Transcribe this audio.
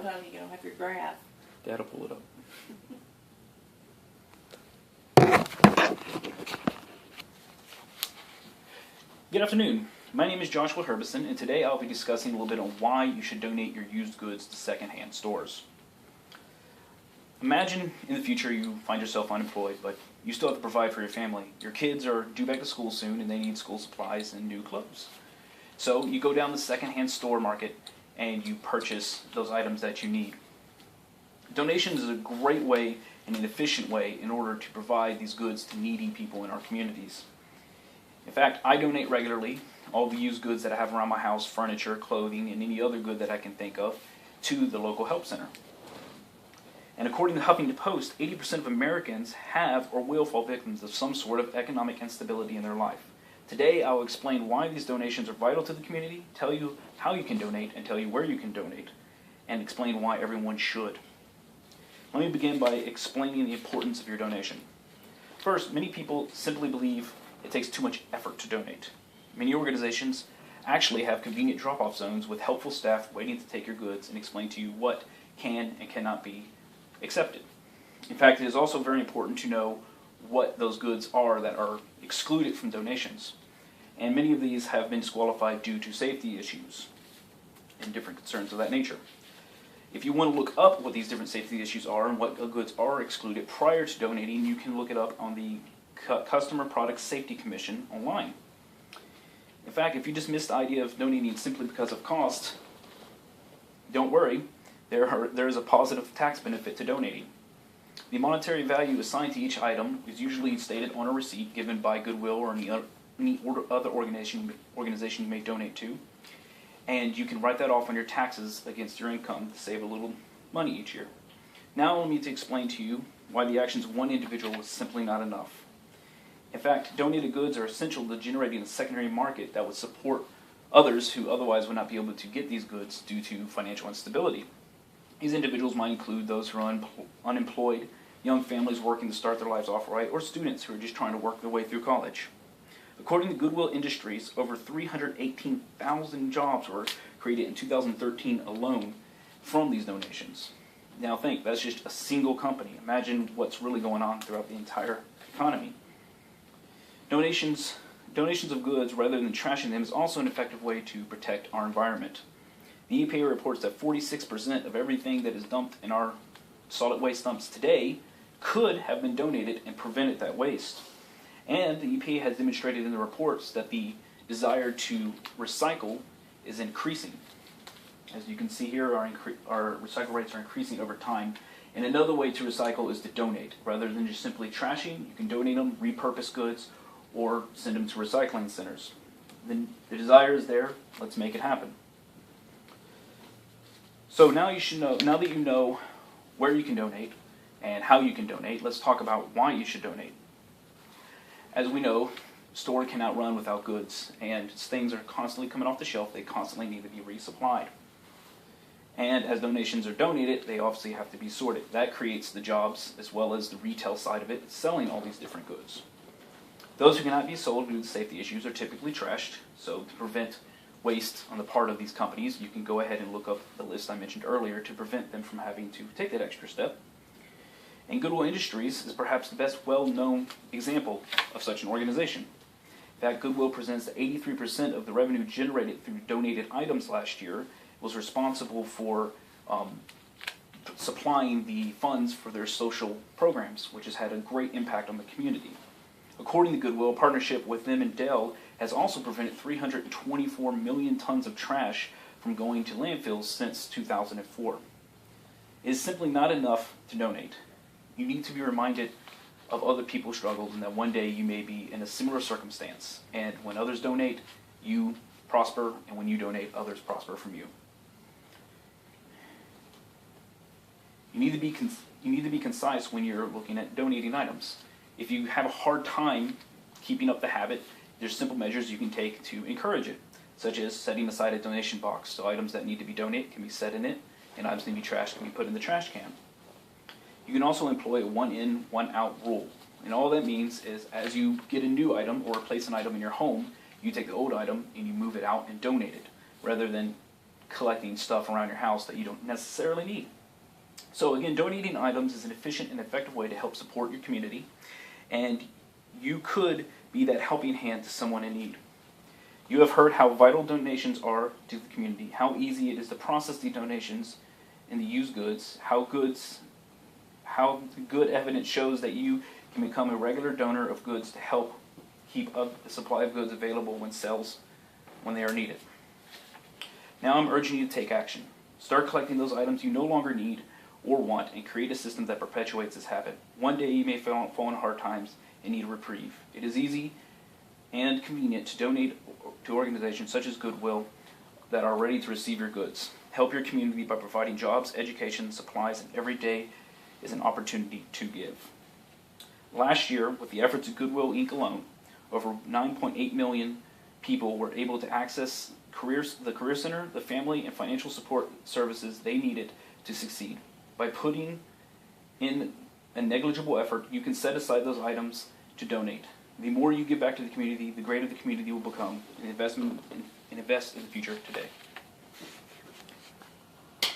Hold on, you don't have your graph. Dad'll pull it up. Good afternoon. My name is Joshua Herbison, and today I'll be discussing a little bit on why you should donate your used goods to secondhand stores. Imagine in the future you find yourself unemployed, but you still have to provide for your family. Your kids are due back to school soon, and they need school supplies and new clothes. So you go down the secondhand store market and you purchase those items that you need. Donations is a great way and an efficient way in order to provide these goods to needy people in our communities. In fact, I donate regularly all the used goods that I have around my house, furniture, clothing, and any other good that I can think of, to the local help center. And according to Huffington Post, 80% of Americans have or will fall victims of some sort of economic instability in their life. Today, I will explain why these donations are vital to the community, tell you how you can donate, and tell you where you can donate, and explain why everyone should. Let me begin by explaining the importance of your donation. First, many people simply believe it takes too much effort to donate. Many organizations actually have convenient drop-off zones with helpful staff waiting to take your goods and explain to you what can and cannot be accepted. In fact, it is also very important to know what those goods are that are excluded from donations. And many of these have been disqualified due to safety issues and different concerns of that nature. If you want to look up what these different safety issues are and what goods are excluded prior to donating, you can look it up on the Customer Product Safety Commission online. In fact, if you just missed the idea of donating simply because of cost, don't worry, there is a positive tax benefit to donating. The monetary value assigned to each item is usually stated on a receipt given by Goodwill or any other organization you may donate to, and you can write that off on your taxes against your income to save a little money each year. Now allow me to explain to you why the actions of one individual is simply not enough. In fact, donated goods are essential to generating a secondary market that would support others who otherwise would not be able to get these goods due to financial instability. These individuals might include those who are unemployed, young families working to start their lives off right, or students who are just trying to work their way through college. According to Goodwill Industries, over 318,000 jobs were created in 2013 alone from these donations. Now think, that's just a single company. Imagine what's really going on throughout the entire economy. Donations of goods rather than trashing them is also an effective way to protect our environment. The EPA reports that 46% of everything that is dumped in our solid waste dumps today could have been donated and prevented that waste. And the EPA has demonstrated in the reports that the desire to recycle is increasing. As you can see here, our recycle rates are increasing over time. And another way to recycle is to donate. Rather than just simply trashing, you can donate them, repurpose goods, or send them to recycling centers. Then the desire is there, let's make it happen. So now that you know where you can donate and how you can donate, let's talk about why you should donate. As we know, store cannot run without goods, and things are constantly coming off the shelf, they constantly need to be resupplied. And as donations are donated, they obviously have to be sorted. That creates the jobs as well as the retail side of it, selling all these different goods. Those who cannot be sold due to safety issues are typically trashed, so to prevent waste on the part of these companies, you can go ahead and look up the list I mentioned earlier to prevent them from having to take that extra step. And Goodwill Industries is perhaps the best well-known example of such an organization. In fact, Goodwill presents that 83% of the revenue generated through donated items last year was responsible for supplying the funds for their social programs, which has had a great impact on the community. According to Goodwill, a partnership with them and Dell has also prevented 324 million tons of trash from going to landfills since 2004. It is simply not enough to donate. You need to be reminded of other people's struggles and that one day you may be in a similar circumstance. And when others donate, you prosper, and when you donate, others prosper from you. You need to be concise when you're looking at donating items. If you have a hard time keeping up the habit, there's simple measures you can take to encourage it, such as setting aside a donation box so items that need to be donated can be set in it, and items that need to be trashed can be put in the trash can. You can also employ a one-in, one-out rule, and all that means is as you get a new item or replace an item in your home, you take the old item and you move it out and donate it, rather than collecting stuff around your house that you don't necessarily need. So again, donating items is an efficient and effective way to help support your community, and you could be that helping hand to someone in need. You have heard how vital donations are to the community, how easy it is to process the donations and the used goods, how good evidence shows that you can become a regular donor of goods to help keep up the supply of goods available when they are needed. Now I'm urging you to take action. Start collecting those items you no longer need or want, and create a system that perpetuates this habit. One day you may fall in hard times and need a reprieve. It is easy and convenient to donate to organizations such as Goodwill that are ready to receive your goods. Help your community by providing jobs, education, supplies, and every day is an opportunity to give. Last year, with the efforts of Goodwill Inc. alone, over 9.8 million people were able to access the Career Center, the family and financial support services they needed to succeed. By putting in a negligible effort, you can set aside those items to donate. The more you give back to the community, the greater the community will become, and invest in the future today.